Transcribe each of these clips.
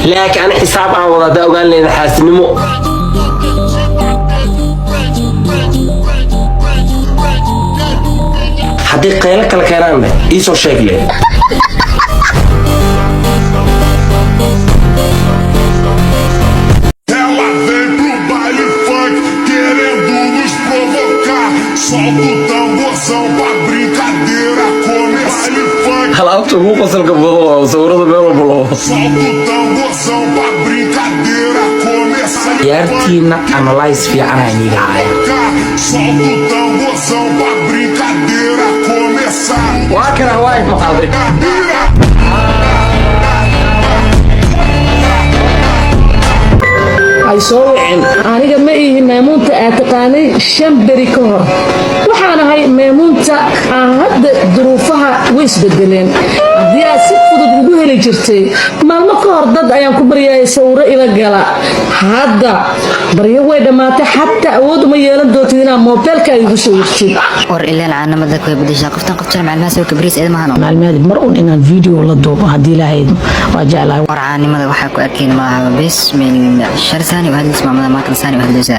لكن أنا حساب عن وضع وقال لي حاسس نمو حديقة لك الكلام إيشو شكله Alto mou passando com o seguro do meu bolo. Yartina analyze via amiga. Solta o tamborzão pra brincadeira começar. Wakra vai, padre. ay soo wicin aniga ma ihi maamuunta aad taqaanay 5 beri ka hor waxaan ahay maamuunta hadda duruufaha way isbedeleen haddii aad si fudud ugu heli jirtay maalmo ka hor dad ayaan ku baryayay sawiro ila gala hadda baryo way dhamaatay xataa awood uma yeelan doonto inaad moobilka igu soo wirtid war ilaa caanamada ku bedesha qoftan macluumaad soo kabriis eed mahano macluumaad mar un inaan video la duubo hadii ilaahay waa jeclaa war caanimada waxa ku arkeen maaha bismillah shartani waxa ismaamada ma kan sani waxa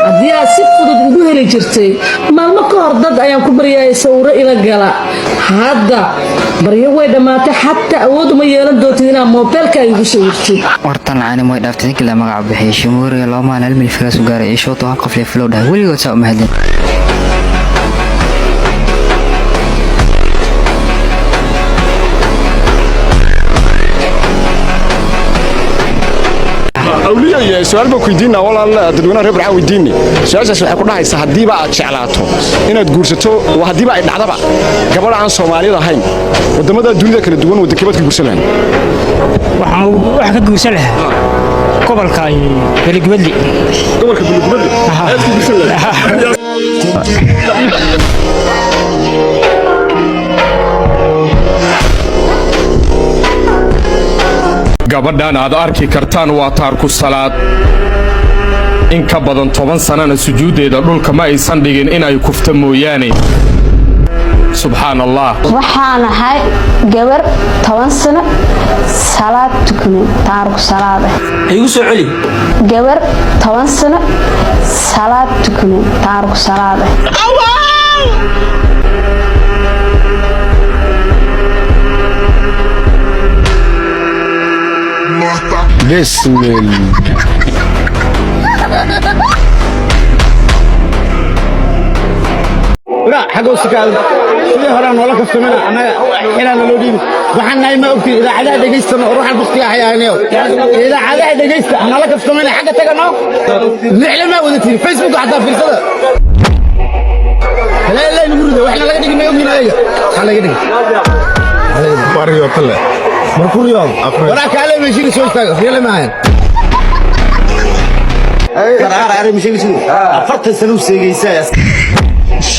haddii aad si fudud ugu heli jirtay maalmo ka hor dad ayaan ku baryayay sawiro ila gala hadda baryo way dhamaatay xataa awood uma yeelan doonto inaad moobilka igu soo wirtid wartan caanimo way dhaaftay kala magac bixiyay shumuuriga loo maalin meel firas u gaaray isoo too qof le flow dhahay waligood soo mahadin أولياء سؤال بكويدينا ولا تدونا ربع ويديني سؤال سؤال كنا هاي سهديبا أشعلاته إن تجورسته وهديبا العذاب قبل عن صومالي ذهين ودم هذا الدنيا كانت تدون ودكبت كجورسلهم واحد كجورسلها قبل كاي بالقبلي قبل كبلي gabadhan aad arki kartaan waa taarku salaad in ka badan 10 sanana sujuudeeda dhulka ma aysan dhigin in ay kufta mooyaane subhanallah waxaan ahay gabar 10 sano salaad tukanay taarku salaad igu soo celi gabar 10 sano salaad tukanay taarku salaad بسم الله لا حقو سكال سيدي هران ولا كفتمنا أنا إلى نلودين وحنا ما أكتي إذا عدا دقيستنا روح البستيا حيانيو إذا عدا دقيست أنا لا كفتمنا حاجة تجمعه نعلم ما ودتي فيسبوك حتى في الصدى لا نقول ده وإحنا لا قدي ما يومنا إيه خلنا قدي باريو طلع مركور يوم وراك على مشي شو اشتغل يلا معايا عارف مشي فرت السلوك سيجيسايا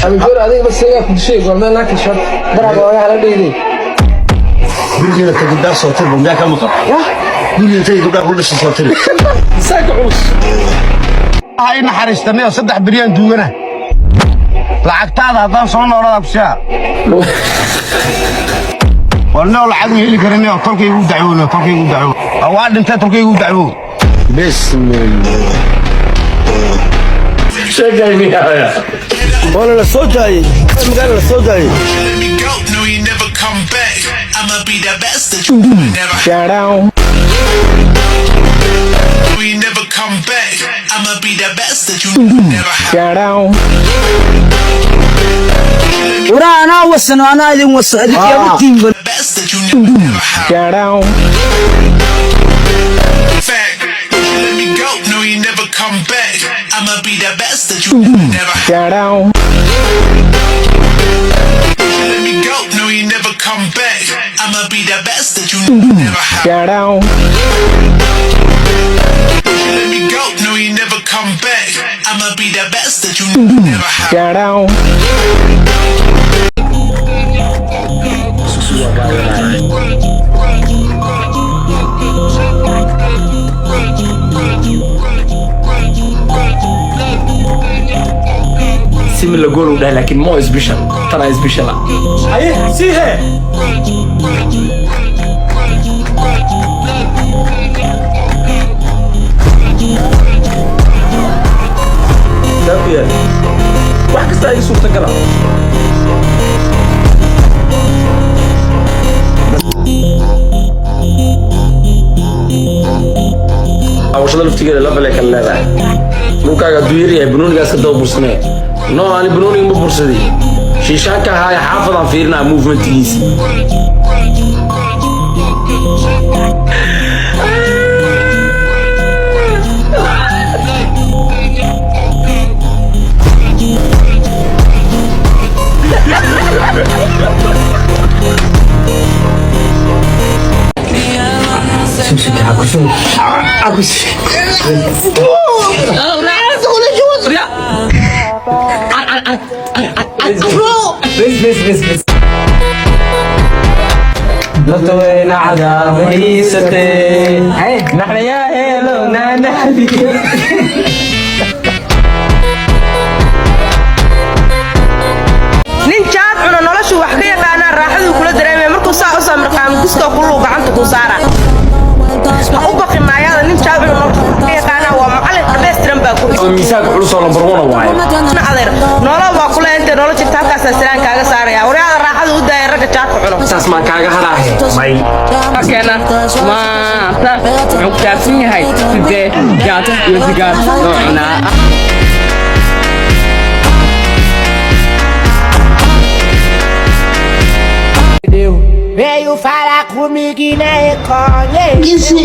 أقول هذه بس هي كل شيء قلنا لك شرط ضرب وجه على بيدي بيجي لك تقدر صوت لهم يا كم مطر بيجي تقدر كل شيء صوت لهم ساكعوس هاي نحرستني صدق بريان دوغنا لعقت هذا هذا صون ولا بشاء والله العظيم اللي كرني تركي يودعونه تركي يودعونه اواد انت تركي يودعوه بسم الله شجعني يا ولا الصوتاي قال الصوتاي shout out we never come back I'ma be the best that you never had shout out ورانا وصلنا انا اللي وصلت يا بتين best that you never had shout out fact let me go no you never come back I'ma be the best that you never had shout out let me go no you never come back I'ma be the best that you never had shout out let me go no you never come back I'ma be the best that you never had shout out سيمي اللي قولوا ده لكن مو سبيشال ترى سبيشال ايه سيها دافيا واحد كستا يسوق تقرا awshada laftigeeda la balay kala leedahay dhulkaaga duuyir yahay banoonigaas ka daba bursanee no ani banooniga ma bursaday shiishaanka ahaa xaafadaan fiirinaa movementkiisa لطوين عذابي ستين نحن يا هيلو نادي nin jaad cuna noloshu wax ka yaqaanaa raaxadu kula dareemay markuu saa u samirqaamo guska kullu gacanta ku saara u baqi maayaada nin jaad cuna noloshu wax ka yaqaanaa waa macallin dhammaystiran baa ku miisaanka culus oo lambar 1 waaye adeer nolol waa kula intee nolosha taabkaas salaan kaaga saaraya wariyaada raaxadu u daayay ragga jaadka cuno saas ma kaaga haraahe may keena maanta wuxuu kaafin yahay sidee jaad iyo sigaar noo cunaa veio falar comigo e nem reconhece.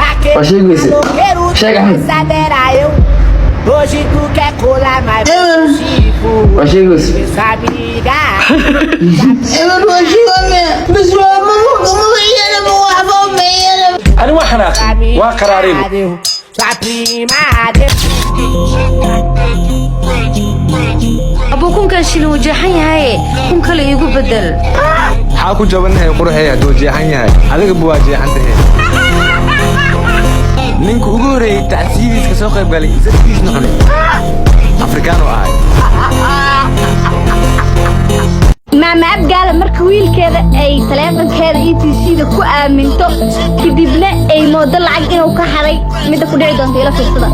Aquele maloqueiro da passadeira eu. Hoje tu quer colar mais tipo. Essa amiga. Eu não chego mesmo. Pessoal, أنا وحنا وقرارين sua prima. أبو كون كان شنو جحن هاي كون كله يقول بدل حاكو جبنها يقول هي دوجي حنيها هذا بواجي عنده نينك uguurey tacsiidiis ka soo qayb galay sadkiis noqonay afrikaano ahay maama abgaal marka wiilkeeda ay taleefankeeda ETC-da ku aaminto kadibna ay moodo lacag inuu ka xaday mid ku dhici doonto ila fiirsada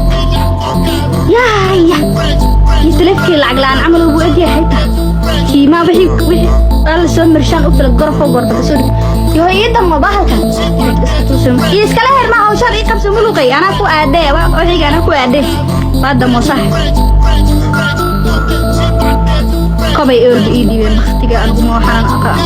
yaa teleefkii lacag laan amal ugu eegyahay kiima wixii aan soo marshaan u kala gorfo gorda soo yo iyada ma bahalkan iskala herma hawshan ii qabso muluqay ana ku aadee waxiga ana ku aadee baada mo sax qabay ordi ii diiween waqtiga aan kuma waxaan aqaan